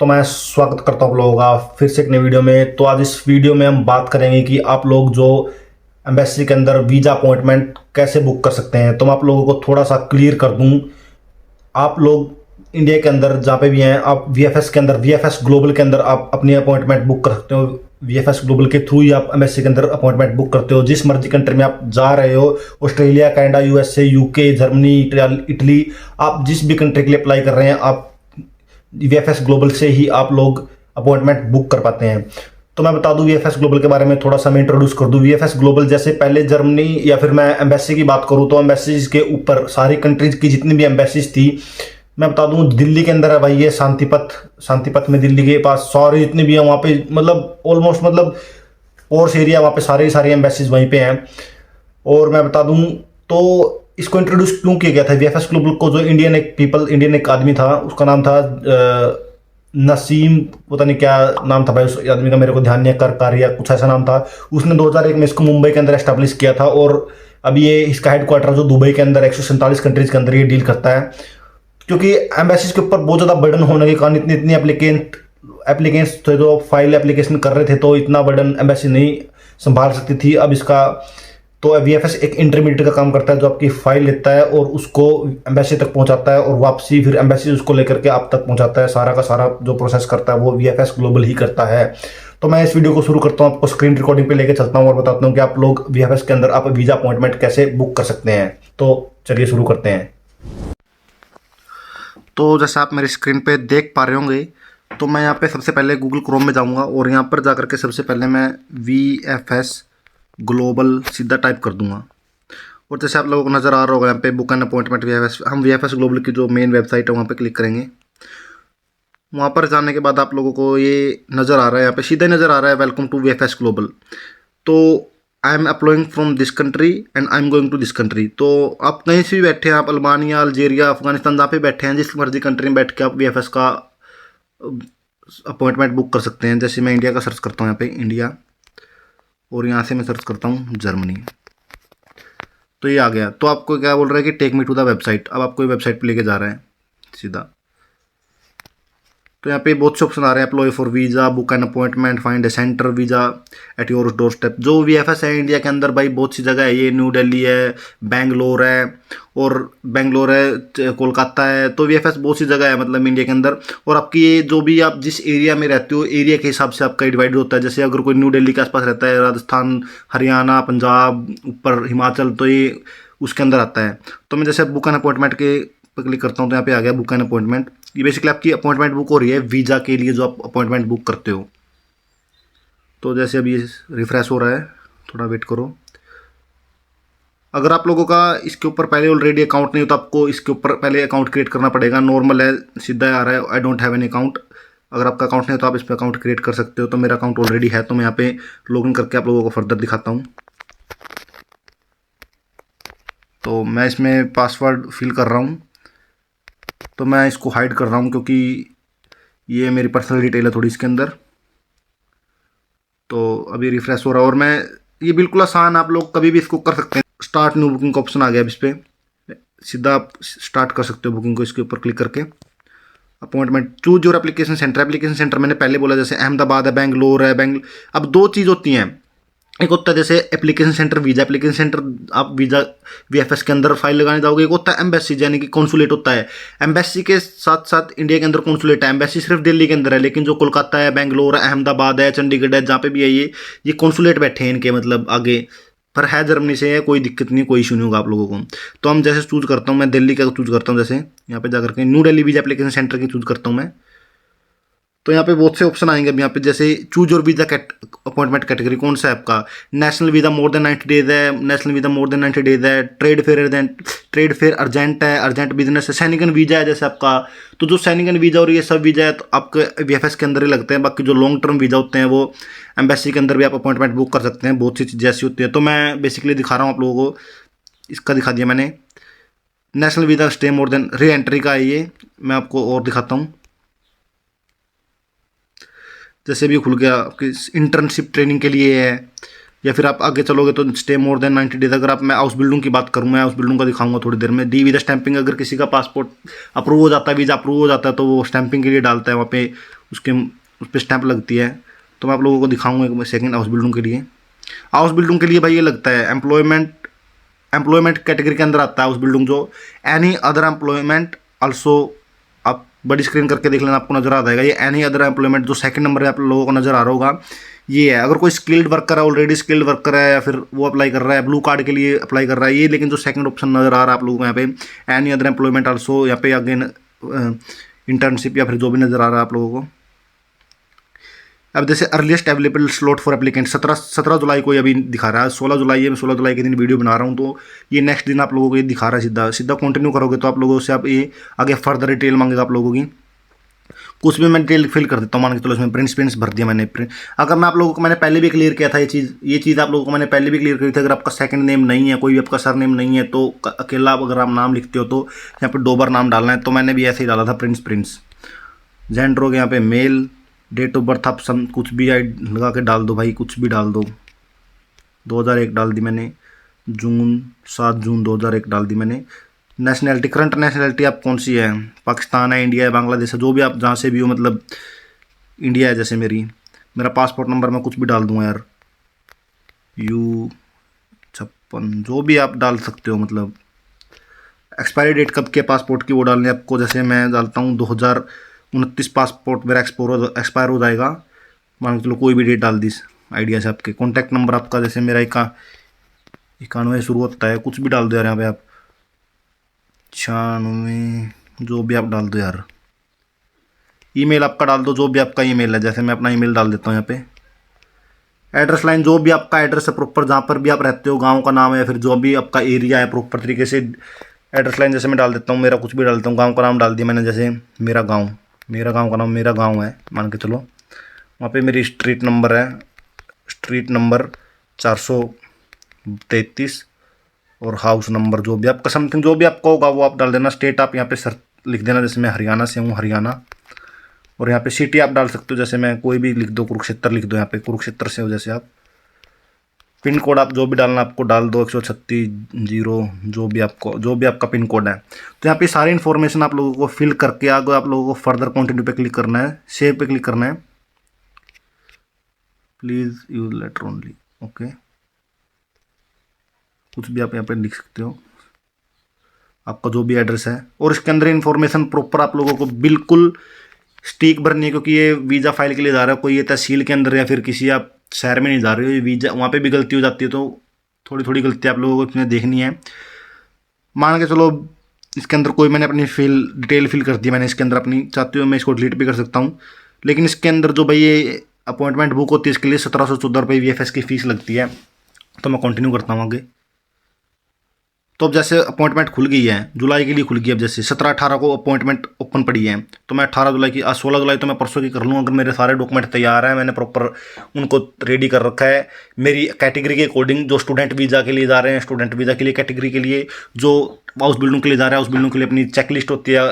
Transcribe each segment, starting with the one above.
तो मैं स्वागत करता हूँ आप लोगों का फिर से एक नई वीडियो में। तो आज इस वीडियो में हम बात करेंगे कि आप लोग जो एम्बेसी के अंदर वीज़ा अपॉइंटमेंट कैसे बुक कर सकते हैं। तो मैं आप लोगों को थोड़ा सा क्लियर कर दूं। आप लोग इंडिया के अंदर जहाँ पे भी हैं, आप वीएफएस के अंदर, वीएफएस ग्लोबल के अंदर आप अपनी अपॉइंटमेंट बुक कर सकते हो। वीएफएस ग्लोबल के थ्रू ही आप एम्बेसी के अंदर अपॉइंटमेंट बुक करते हो। जिस मर्जी कंट्री में आप जा रहे हो, Australia, Canada, USA, UK, Germany, Italy, आप जिस भी कंट्री के लिए अप्लाई कर रहे हैं, आप वीएफएस ग्लोबल से ही आप लोग अपॉइंटमेंट बुक कर पाते हैं। तो मैं बता दूं वीएफएस ग्लोबल के बारे में, थोड़ा सा मैं इंट्रोड्यूस कर दूं। वीएफएस ग्लोबल जैसे पहले जर्मनी या फिर मैं एम्बेसी की बात करूं तो एम्बेसीज के ऊपर सारी कंट्रीज की जितनी भी एम्बेसीज थी, मैं बता दूं दिल्ली के अंदर है भाई ये शांतिपथ में, दिल्ली के पास सारी जितनी भी है वहाँ पे, मतलब ऑलमोस्ट, मतलब पोर्स एरिया वहाँ पे सारी एम्बेसीज वहीं पे हैं। और मैं बता दूं तो इसको इंट्रोड्यूस क्यों किया गया था वीएफएस ग्लोबल को, जो इंडियन एक आदमी था, उसका नाम था नसीम, पता नहीं क्या नाम था भाई उस आदमी का, मेरे को ध्यान नहीं है, करकार या कुछ ऐसा नाम था। उसने 2001 में इसको मुंबई के अंदर एस्टेब्लिश किया था और अभी ये इसका हेडक्वार्टर जो दुबई के अंदर 147 कंट्रीज के अंदर ये डील करता है। क्योंकि एम्बेसीज के ऊपर बहुत ज़्यादा बर्डन होने के कारण इतनी एप्लीकेंट्स थे जो फाइल एप्लीकेशन कर रहे थे, तो इतना बर्डन एम्बेसी नहीं संभाल सकती थी। अब इसका तो वीएफएस एक इंटरमीडिएट का काम करता है जो आपकी फाइल लेता है और उसको एम्बेसी तक पहुंचाता है और वापसी फिर एम्बेसी उसको लेकर के आप तक पहुंचाता है। सारा का सारा जो प्रोसेस करता है वो वीएफएस ग्लोबल ही करता है। तो मैं इस वीडियो को शुरू करता हूँ, आपको स्क्रीन रिकॉर्डिंग पे लेके चलता हूँ और बताता हूँ कि आप लोग वीएफएस के अंदर आप वीज़ा अपॉइंटमेंट कैसे बुक कर सकते हैं। तो चलिए शुरू करते हैं। तो जैसे आप मेरी स्क्रीन पे देख पा रहे होंगे, तो मैं यहाँ पे सबसे पहले गूगल क्रोम में जाऊँगा और यहाँ पर जाकर के सबसे पहले मैं वीएफएस ग्लोबल सीधा टाइप कर दूंगा। और जैसे आप लोगों को नज़र आ रहा होगा यहाँ पे बुक एन अपॉइंटमेंट वीएफएस, हम वीएफएस ग्लोबल की जो मेन वेबसाइट है वहाँ पे क्लिक करेंगे। वहाँ पर जाने के बाद आप लोगों को ये नज़र आ रहा है, यहाँ पे सीधा नज़र आ रहा है वेलकम टू वीएफएस ग्लोबल। तो I am applying from this country and I am going to this country. तो आप कहीं से भी बैठे हैं, आप अल्बानिया, अल्जीरिया, अफगानिस्तान, जहाँ पे बैठे हैं, जिस मर्जी कंट्री में बैठ के आप वीएफएस का अपॉइंटमेंट बुक कर सकते हैं। जैसे मैं इंडिया का सर्च करता हूँ यहाँ पे, इंडिया, और यहाँ से मैं सर्च करता हूँ जर्मनी, तो ये आ गया। तो आपको क्या बोल रहा है कि take me to the website. अब आपको वेबसाइट पे लेके जा रहा है सीधा। तो यहाँ पे बहुत से ऑप्शन आ रहे हैं, apply for visa, book an appointment, find A centre, visa at your door step. जो वीएफएस है इंडिया के अंदर भाई बहुत सी जगह है, ये न्यू दिल्ली है, बेंगलोर है, कोलकाता है। तो वीएफएस बहुत सी जगह है मतलब इंडिया के अंदर। और आपकी ये जो भी आप जिस एरिया में रहते हो, एरिया के हिसाब से आपका डिवाइड होता है। जैसे अगर कोई न्यू दिल्ली के आसपास रहता है, राजस्थान, हरियाणा, पंजाब, ऊपर हिमाचल, तो ये उसके अंदर आता है। तो मैं जैसे बुक एन अपॉइंटमेंट के पर क्लिक करता हूँ तो यहाँ पे आ गया बुक एन अपॉइंटमेंट। ये बेसिकली आपकी अपॉइंटमेंट बुक हो रही है वीज़ा के लिए जो आप अपॉइंटमेंट बुक करते हो। तो जैसे अभी रिफ्रेश हो रहा है, थोड़ा वेट करो। अगर आप लोगों का इसके ऊपर पहले ऑलरेडी अकाउंट नहीं हो तो आपको इसके ऊपर पहले अकाउंट क्रिएट करना पड़ेगा। नॉर्मल है, सीधा आ रहा है I don't have an account. अगर आपका अकाउंट नहीं है तो आप इस पर अकाउंट क्रिएट कर सकते हो। तो मेरा अकाउंट ऑलरेडी है, तो मैं यहाँ पे लॉगिन करके आप लोगों को फर्दर दिखाता हूँ। तो मैं इसमें पासवर्ड फिल कर रहा हूँ, तो मैं इसको हाइड कर रहा हूँ क्योंकि ये मेरी पर्सनल डिटेल है थोड़ी इसके अंदर। तो अभी रिफ्रेश हो रहा है और मैं, ये बिल्कुल आसान, आप लोग कभी भी इसको कर सकते हैं। स्टार्ट न्यू बुकिंग का ऑप्शन आ गया, अब इस पर सीधा आप स्टार्ट कर सकते हो बुकिंग को, इसके ऊपर क्लिक करके। Appointment, choose your application centre. Application centre मैंने पहले बोला, जैसे अहमदाबाद है, बेंगलोर है, अब दो चीज़ होती हैं। एक होता है जैसे application centre, visa application centre, आप वीज़ा वीएफएस के अंदर फाइल लगाने जाओगे। एक होता है एम्बेसी, यानी कि कॉन्सुलेट होता है। एम्बेसी के साथ साथ इंडिया के अंदर कॉन्सुलेट है। एम्बेसी सिर्फ दिल्ली के अंदर है, लेकिन जो कोलकाता है, बेंगलोर है, अहमदाबाद है, चंडीगढ़ है, जहाँ पे भी है ये कॉन्सुलेट बैठे हैं इनके, मतलब आगे पर है, जर्मनी से है, कोई दिक्कत नहीं, कोई इशू नहीं होगा आप लोगों को। तो हम जैसे चूज़ करता हूँ, मैं दिल्ली का चूज़ करता हूँ। जैसे यहाँ पे जाकर के new Delhi visa application centre की चूज़ करता हूँ मैं। तो यहाँ पे बहुत से ऑप्शन आएंगे। अब यहाँ पे जैसे चूज और वीज़ा अपॉइंटमेंट कैटेगरी कौन सा है आपका, national visa more than 90 days है, national visa more than 90 days है, ट्रेड फेयर अर्जेंट है, अर्जेंट बिजनेस है, सैनिकन वीज़ा है जैसे आपका। तो जो सैनिकन वीज़ा और ये सब वीज़ा है तो आपके वीएफएस के अंदर ही लगते हैं। बाकी जो लॉन्ग टर्म वीज़ा होते हैं वो एम्बेसी के अंदर भी आप अपॉइंटमेंट बुक कर सकते हैं। बहुत सी चीज़ें ऐसी होती है। तो मैं बेसिकली दिखा रहा हूँ आप लोगों को, इसका दिखा दिया मैंने। National visa stay more than re entry का है ये, मैं आपको और दिखाता हूँ। जैसे भी खुल गया, आपकी इंटर्नशिप ट्रेनिंग के लिए है, या फिर आप आगे चलोगे तो स्टे मोर देन 90 डेज। अगर आप, मैं हाउस बिल्डिंग की बात करूँ, मैं हाउस बिल्डिंग का दिखाऊंगा थोड़ी देर में। वीज़ा स्टैंपिंग, अगर किसी का पासपोर्ट अप्रूव हो जाता है, वीज़ा अप्रूव हो जाता है, तो वो स्टैंपिंग के लिए डालता है वहाँ पे उसके उस पर स्टैंप लगती है। तो मैं आप लोगों को दिखाऊंगा एक सेकंड। हाउस बिल्डिंग के लिए, हाउस बिल्डिंग के लिए भाई ये लगता है एम्प्लॉयमेंट कैटेगरी के अंदर आता है हाउस बिल्डिंग। जो एनी अदर एम्प्लॉयमेंट आल्सो, आप बड़ी स्क्रीन करके देख लेना, आपको नजर आ जाएगा ये एनी अदर एम्प्लॉयमेंट। जो सेकंड नंबर पे आप लोगों को नजर आ रहा होगा ये है। अगर कोई स्किल्ड वर्कर है, ऑलरेडी स्किल्ड वर्कर है, या फिर वो अप्लाई कर रहा है ब्लू कार्ड के लिए अप्लाई कर रहा है ये। लेकिन जो सेकंड ऑप्शन नजर आ रहा है आप लोगों को यहाँ पे एनी अदर एम्प्लॉयमेंट आल्सो, यहाँ पे अगेन इंटर्नशिप या फिर जो भी नजर आ रहा है आप लोगों को। अब जैसे earliest available slot for applicant 17 जुलाई को अभी दिखा रहा है। 16 जुलाई है, मैं 16 जुलाई के दिन वीडियो बना रहा हूँ, तो ये नेक्स्ट दिन आप लोगों को ये दिखा रहा है। सीधा सीधा कंटिन्यू करोगे तो आप लोगों से आप ये आगे फर्दर डिटेल मांगेगा आप लोगों की। कुछ भी मैं डिटेल फिल कर देता हूँ, मान के चलो इसमें प्रिंट्स भर दिया मैंने। अगर मैं आप लोगों को मैंने पहले भी क्लियर किया था ये चीज़ आप लोगों को मैंने पहले भी क्लियर करी थी। अगर आपका सेकंड नेम नहीं है, कोई भी आपका सर नेम नहीं है, तो अकेला अगर आप नाम लिखते हो तो यहाँ पे डोबर नाम डालना है। तो मैंने भी ऐसे ही डाला था प्रिंस। जेंडर हो गया यहाँ पे मेल। डेट ऑफ बर्थ आप कुछ भी लगा के डाल दो भाई, कुछ भी डाल दो। 2001 डाल दी मैंने। 7 जून 2001 डाल दी मैंने। नेशनैलिटी, करंट नेशनैलिटी आप कौन सी है, पाकिस्तान है, इंडिया है, बांग्लादेश है, जो भी आप जहाँ से भी हो, मतलब इंडिया है जैसे मेरा पासपोर्ट नंबर मैं कुछ भी डाल दूंगा यार, U56, जो भी आप डाल सकते हो। मतलब एक्सपायरी डेट कब के पासपोर्ट की वो डालनी है आपको। जैसे मैं डालता हूँ 2029 पासपोर्ट मेरा एक्सपायर हो जाएगा, मान के चलो कोई भी डेट डाल दी आइडिया से आपके। कॉन्टैक्ट नंबर आपका जैसे मेरा 91 शुरू होता है, कुछ भी डाल दो यार यहाँ पे आप। 96, जो भी आप डाल दो यार। ईमेल आपका डाल दो, जो भी आपका ईमेल है। जैसे मैं अपना ईमेल डाल देता हूँ यहाँ पे। एड्रेस लाइन, जो भी आपका एड्रेस है प्रॉपर, जहाँ पर भी आप रहते हो, गांव का नाम है, फिर जो भी आपका एरिया है प्रॉपर तरीके से एड्रेस लाइन। जैसे मैं डाल देता हूँ, मेरा कुछ भी डालता हूँ, गांव का नाम डाल दिया मैंने। जैसे मेरा गांव का नाम मेरा गांव है मान के चलो। वहाँ पे मेरी स्ट्रीट नंबर 433 और हाउस नंबर जो भी आपका समथिंग जो भी आपका होगा वो आप डाल देना। स्टेट आप यहाँ पे सर लिख देना, जैसे मैं हरियाणा से हूँ, हरियाणा। और यहाँ पे सिटी आप डाल सकते हो, जैसे मैं कोई भी लिख दो, कुरुक्षेत्र लिख दो, यहाँ पे कुरुक्षेत्र से हो जैसे आप। पिन कोड आप जो भी डालना आपको डाल दो, 136 जो भी आपका पिन कोड है। तो यहाँ पे सारी इन्फॉर्मेशन आप लोगों को फिल करके आगे आप लोगों को फर्दर कंटिन्यू पे क्लिक करना है, सेव पे क्लिक करना है। Please use letter only, okay. कुछ भी आप यहाँ पे लिख सकते हो, आपका जो भी एड्रेस है। और इसके अंदर इन्फॉर्मेशन प्रॉपर आप लोगों को बिल्कुल स्टीक भरनी है, क्योंकि ये वीज़ा फाइल के लिए जा रहा है। कोई ये तहसील के अंदर या फिर किसी आप शहर में नहीं जा रहे हो, ये वीज़ा वहाँ पे भी गलती हो जाती है। तो थोड़ी थोड़ी गलती आप लोगों को इसमें देखनी है। मान के चलो इसके अंदर कोई मैंने अपनी डिटेल फिल कर दी मैंने इसके अंदर अपनी, चाहते हो मैं इसको डिलीट भी कर सकता हूँ। लेकिन इसके अंदर जो भाई ये अपॉइंटमेंट बुक होती है इसके लिए 1714 रुपये VFS की फ़ीस लगती है। तो मैं कंटिन्यू करता हूँ आगे। तो अब जैसे अपॉइंटमेंट खुल गई है, जुलाई के लिए खुल गई। अब जैसे 17-18 को अपॉइंटमेंट ओपन पड़ी है, तो मैं 18 जुलाई की, आज 16 जुलाई तो मैं परसों की कर लूँ। अगर मेरे सारे डॉक्यूमेंट तैयार हैं, मैंने प्रॉपर उनको रेडी कर रखा है मेरी कैटेगरी के अकॉर्डिंग। जो स्टूडेंट वीज़ा के लिए जा रहे हैं, स्टूडेंट वीज़ा के लिए कैटेगरी के लिए, जो हाउस बिल्डिंग के लिए जा रहे हैं, हाउस बिल्डिंग के लिए अपनी चेकलिस्ट होती है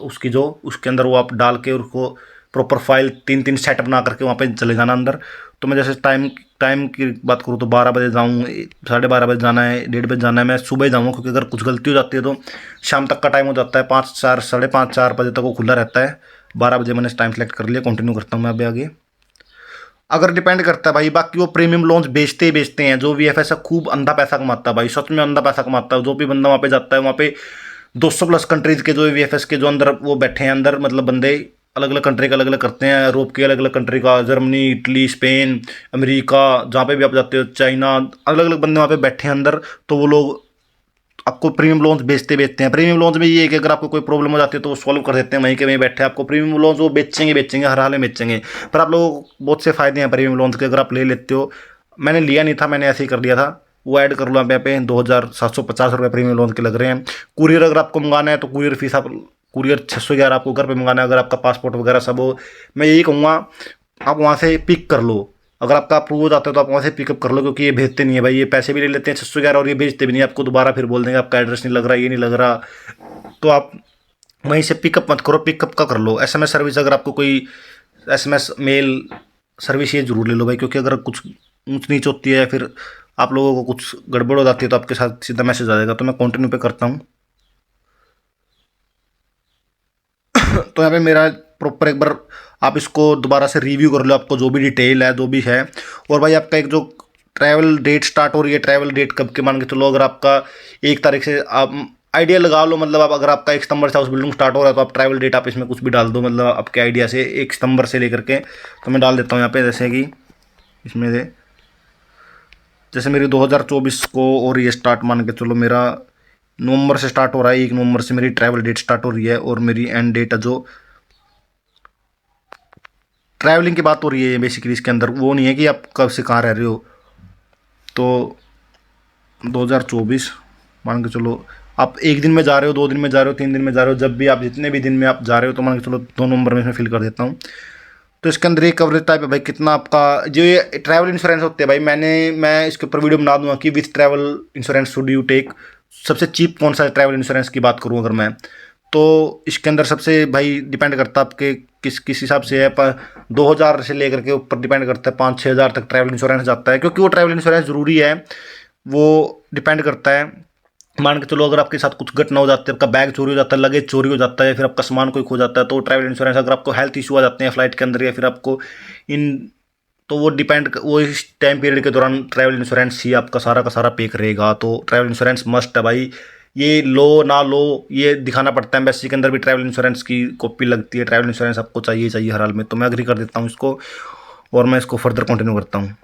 उसकी, जो उसके अंदर वो आप डाल के उसको प्रॉपर फाइल 3 सेट बना करके वहाँ पे चले जाना अंदर। तो मैं जैसे टाइम की बात करूँ तो 12 बजे जाऊँ, 12:30 बजे जाना है, 1:30 बजे जाना है। मैं सुबह ही जाऊँगा, क्योंकि अगर कुछ गलती हो जाती है तो शाम तक का टाइम हो जाता है। 5-4, 5:30, 4 बजे तक वो खुला रहता है। 12 बजे मैंने टाइम सेलेक्ट कर लिया। कंटिन्यू करता हूँ मैं अभी आगे। अगर डिपेंड करता है भाई, बाकी वो प्रीमियम लॉन्च बेचते ही बेचते हैं। जो VFS है खूब अंधा पैसा कमाता है भाई, सच में अंधा पैसा कमाता है। जो भी बंदा वहाँ पे जाता है, वहाँ पे 200+ कंट्रीज़ के जो VFS के जो अंदर वो बैठे हैं अंदर, मतलब बंदे अलग अलग कंट्री का अलग अलग करते हैं। यूरोप के अलग अलग कंट्री का, जर्मनी, इटली, स्पेन, अमेरिका, जहाँ पे भी आप जाते हो, चाइना, अलग अलग बंदे वहाँ पे बैठे हैं अंदर। तो वो लोग आपको प्रीमियम लोन्स बेचते हैं। प्रीमियम लोन्स में ये है कि अगर आपको कोई प्रॉब्लम हो जाती है तो वो सॉल्व कर देते हैं, वहीं के वहीं बैठे। आपको प्रीमियम लोन्स वो बेचेंगे, हर हाल में बेचेंगे। पर आप लोगों को बहुत से फायदे हैं प्रीमियम लोन्स के, अगर आप ले लेते हो। मैंने लिया नहीं था, मैंने ऐसे ही कर लिया था। वो ऐड कर लो यहाँ पे 2,750 रुपये प्रीमियम लोन के लग रहे हैं। कुरियर अगर आपको मंगाना है तो कुरियर फीस आप कुरियर 611 आपको घर पे मंगाना है। अगर आपका पासपोर्ट वगैरह सब हो, मैं यही कहूँगा आप वहाँ से पिक कर लो। अगर आपका अप्रूव हो जाता है तो आप वहाँ से पिकअप कर लो, क्योंकि ये भेजते नहीं है भाई, ये पैसे भी ले लेते हैं 611 और ये भेजते भी नहीं। आपको दोबारा फिर बोल देंगे आपका एड्रेस नहीं लग रहा, ये नहीं लग रहा। तो आप वहीं से पिकअप मत करो, पिकअप का कर लो। SMS सर्विस, अगर आपको कोई SMS मेल सर्विस ये जरूर ले लो भाई, क्योंकि अगर कुछ ऊंच नीच होती है या फिर आप लोगों को कुछ गड़बड़ हो जाती है तो आपके साथ सीधा मैसेज आ जाएगा। तो मैं कंटिन्यू पे करता हूँ। तो यहाँ पे मेरा प्रॉपर एक बार आप इसको दोबारा से रिव्यू कर लो, आपको जो भी डिटेल है जो भी है। और भाई आपका एक जो ट्रैवल डेट स्टार्ट हो रही है, ट्रैवल डेट कब के मान के चलो, अगर आपका 1 तारीख से आप आइडिया लगा लो, मतलब आप अगर आपका 1 सितंबर से हाउस बिल्डिंग स्टार्ट हो रहा है तो आप ट्रैवल डेट आप इसमें कुछ भी डाल दो, मतलब आपके आइडिया से 1 सितंबर से लेकर के। तो मैं डाल देता हूँ यहाँ पे, जैसे कि इसमें से जैसे मेरी 2024 को और ये स्टार्ट मान के चलो मेरा नवंबर से स्टार्ट हो रहा है, 1 नवंबर से मेरी ट्रैवल डेट स्टार्ट हो रही है। और मेरी एंड डेट है जो ट्रैवलिंग की बात हो रही है बेसिकली, इसके अंदर वो नहीं है कि आप कब से कहाँ रह रहे हो। तो 2024 मान के चलो, आप 1 दिन में जा रहे हो, 2 दिन में जा रहे हो, 3 दिन में जा रहे हो, जब भी आप जितने भी दिन में आप जा रहे हो, तो मान के चलो 2 नवंबर में इसमें फिल कर देता हूँ। तो इसके अंदर ये कवरेज टाइप है भाई, कितना आपका जो ये ट्रैवल इंश्योरेंस होते हैं भाई, मैं इसके ऊपर वीडियो बना दूंगा कि with travel insurance should you take. सबसे चीप कौन सा है ट्रैवल इंश्योरेंस की बात करूँ अगर मैं, तो इसके अंदर सबसे भाई डिपेंड करता है आपके किस हिसाब से है, पर 2000 से लेकर के ऊपर डिपेंड करता है, 5-6 हज़ार तक ट्रैवल इंश्योरेंस जाता है, क्योंकि वो ट्रैवल इंश्योरेंस ज़रूरी है। वो डिपेंड करता है, मान के चलो अगर आपके साथ कुछ घटना हो जाती है, आपका बैग चोरी हो जाता है, लगेज चोरी हो जाता है, फिर आपका सामान कोई खो जाता है, तो ट्रैवल इंश्योरेंस, अगर आपको हेल्थ इशू आ जाते हैं फ्लाइट के अंदर या फिर आपको इन, तो वो इस टाइम पीरियड के दौरान ट्रैवल इंश्योरेंस ही आपका सारा का सारा पे करेगा। तो ट्रैवल इंश्योरेंस मस्ट है भाई, ये लो ना लो ये दिखाना पड़ता है। एम्बेसी के अंदर भी ट्रैवल इंश्योरेंस की कॉपी लगती है, ट्रैवल इंश्योरेंस आपको चाहिए चाहिए हर हाल में। तो मैं अग्री कर देता हूँ इसको, और मैं इसको फर्दर कंटिन्यू करता हूँ।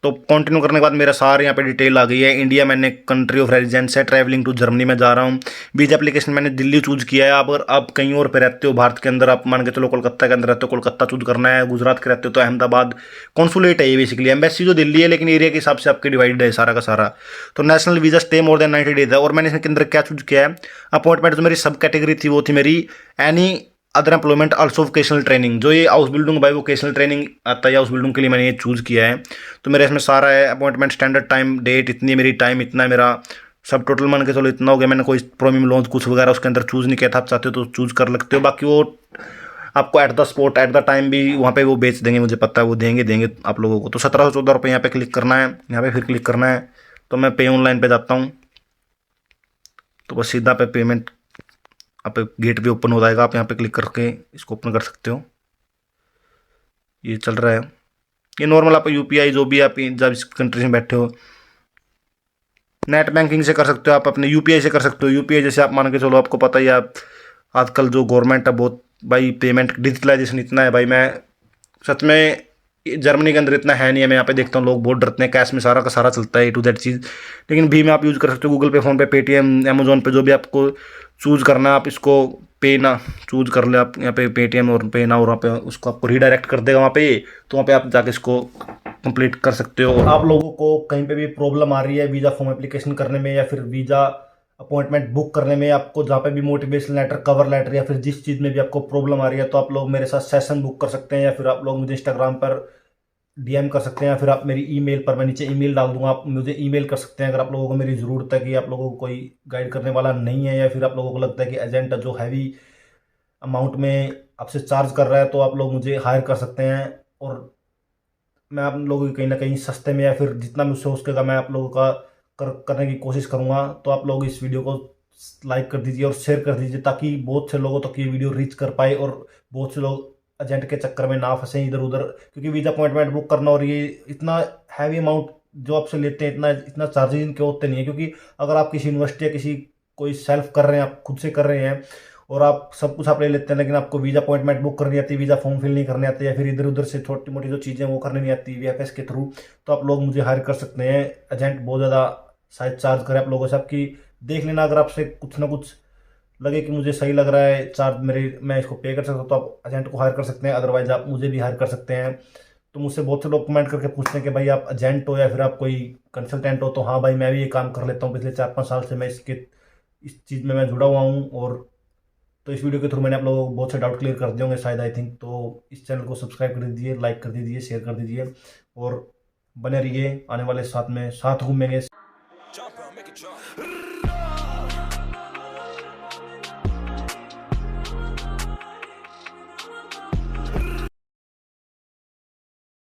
तो कंटिन्यू करने के बाद मेरा सारे यहाँ पे डिटेल आ गई है। इंडिया मैंने कंट्री ऑफ रेजिडेंस है, ट्रैवलिंग टू जर्मनी में जा रहा हूँ। वीजा एप्लीकेशन मैंने दिल्ली चूज किया है। अगर आप कहीं और पे रहते हो भारत के अंदर, आप मान के चलो कोलकाता के अंदर रहते हो, कोलकाता चूज करना है। गुजरात के रहते हो तो अहमदाबाद। कॉन्सुलेट है ये बेसिकली, एम्बेसी जो दिल्ली है लेकिन एरिया के हिसाब से आपके डिवाइडेड है सारा का सारा। तो नेशनल वीजा स्टे मोर देन 90 डेज है। और मैंने इसके अंदर क्या चूज किया है, अपॉइंटमेंट जो मेरी सब कैटेगरी थी वो थी मेरी any other employment also vocational training. जो ये house building bye vocational training आता है, हाउस बिल्डिंग के लिए मैंने ये चूज़ किया है। तो मेरे इसमें सारा है, अपॉइंटमेंट, स्टैंडर्ड टाइम, डेट इतनी, मेरी टाइम इतना है, मेरा सब टोटल मान के चलो इतना हो गया। मैंने कोई प्रीमियम लोन कुछ वगैरह उसके अंदर चूज़ नहीं किया था। आप चाहते हो तो चूज़ कर लगते हो, बाकी वो आपको at the spot at the time भी वहाँ पे वो बेच देंगे, मुझे पता है वो देंगे आप लोगों को। तो 1714 रुपये यहाँ पे क्लिक करना है, यहाँ पे फिर क्लिक करना है। तो मैं पे ऑनलाइन पे जाता हूँ, तो बस सीधा पे पेमेंट आप गेट पे ओपन हो जाएगा। आप यहाँ पे क्लिक करके इसको ओपन कर सकते हो। ये चल रहा है, ये नॉर्मल आप यूपीआई जो भी आप जब इस कंट्री में बैठे हो, नेट बैंकिंग से कर सकते हो, आप अपने यूपीआई से कर सकते हो। यूपीआई जैसे आप मान के चलो, आपको पता ही है, आप आजकल जो गवर्नमेंट है बहुत भाई पेमेंट डिजिटलाइजेशन इतना है भाई। मैं सच में जर्मनी के अंदर इतना है नहीं है, मैं यहाँ पे देखता हूँ लोग बहुत डरते हैं, कैश में सारा का सारा चलता है, ए टू जेड चीज़। लेकिन भीम आप यूज़ कर सकते हो, गूगल पे, फोन पे, पेटीएम, अमेजोन पे, जो भी आपको चूज़ करना है आप इसको पे ना चूज़ कर ले। आप यहाँ पे पेटीएम और पे ना, और वहाँ पे उसको आपको रीडायरेक्ट कर देगा वहाँ पे, तो वहाँ पे आप जाके इसको कंप्लीट कर सकते हो। आप लोगों को कहीं पे भी प्रॉब्लम आ रही है वीज़ा फॉर्म एप्लीकेशन करने में या फिर वीज़ा अपॉइंटमेंट बुक करने में, आपको जहाँ पे भी मोटिवेशन लेटर, कवर लेटर या फिर जिस चीज़ में भी आपको प्रॉब्लम आ रही है, तो आप लोग मेरे साथ सेशन बुक कर सकते हैं, या फिर आप लोग मुझे इंस्टाग्राम पर डीएम कर सकते हैं, या फिर आप मेरी ईमेल पर, मैं नीचे ईमेल डाल दूंगा, आप मुझे ईमेल कर सकते हैं। अगर आप लोगों को मेरी ज़रूरत है कि आप लोगों को कोई गाइड करने वाला नहीं है, या फिर आप लोगों को लगता है कि एजेंट जो हैवी अमाउंट में आपसे चार्ज कर रहा है, तो आप लोग मुझे हायर कर सकते हैं। और मैं आप लोगों की कहीं ना कहीं सस्ते में या फिर जितना मुझसे हो सकेगा मैं आप लोगों का करने की कोशिश करूँगा। तो आप लोग इस वीडियो को लाइक कर दीजिए और शेयर कर दीजिए, ताकि बहुत से लोगों तक ये वीडियो रीच कर पाए और बहुत से लोग एजेंट के चक्कर में ना फंसे इधर उधर। क्योंकि वीज़ा अपॉइंटमेंट बुक करना और ये इतना हैवी अमाउंट जो आपसे लेते हैं, इतना इतना चार्जेज इनके होते नहीं है। क्योंकि अगर आप किसी यूनिवर्सिटी या किसी कोई सेल्फ कर रहे हैं, आप खुद से कर रहे हैं और आप सब कुछ आप ले लेते हैं, लेकिन आपको वीज़ा अपॉइंटमेंट बुक करनी आती है, वीज़ा फॉर्म फिल नहीं करने आते, या फिर इधर उधर से छोटी मोटी जो चीज़ें वो करने नहीं आती वीएफएस के थ्रू, तो आप लोग मुझे हायर कर सकते हैं। एजेंट बहुत ज़्यादा शायद चार्ज करे आप लोगों से, आपकी देख लेना। अगर आपसे कुछ ना कुछ लगे कि मुझे सही लग रहा है चार्ज मेरे, मैं इसको पे कर सकता हूँ, तो आप एजेंट को हायर कर सकते हैं। अदरवाइज आप मुझे भी हायर कर सकते हैं। तो मुझसे बहुत से लोग कमेंट करके पूछते हैं कि भाई आप एजेंट हो या फिर आप कोई कंसल्टेंट हो। तो हाँ भाई, मैं भी ये काम कर लेता हूँ, पिछले 4-5 साल से मैं इस चीज़ में मैं जुड़ा हुआ हूँ। और तो इस वीडियो के थ्रू मैंने आप लोगों को बहुत से डाउट क्लियर कर दिए होंगे शायद, आई थिंक। तो इस चैनल को सब्सक्राइब कर दीजिए, लाइक कर दीजिए, शेयर कर दीजिए और बने रहिए। आने वाले साथ में साथ घूमेंगे।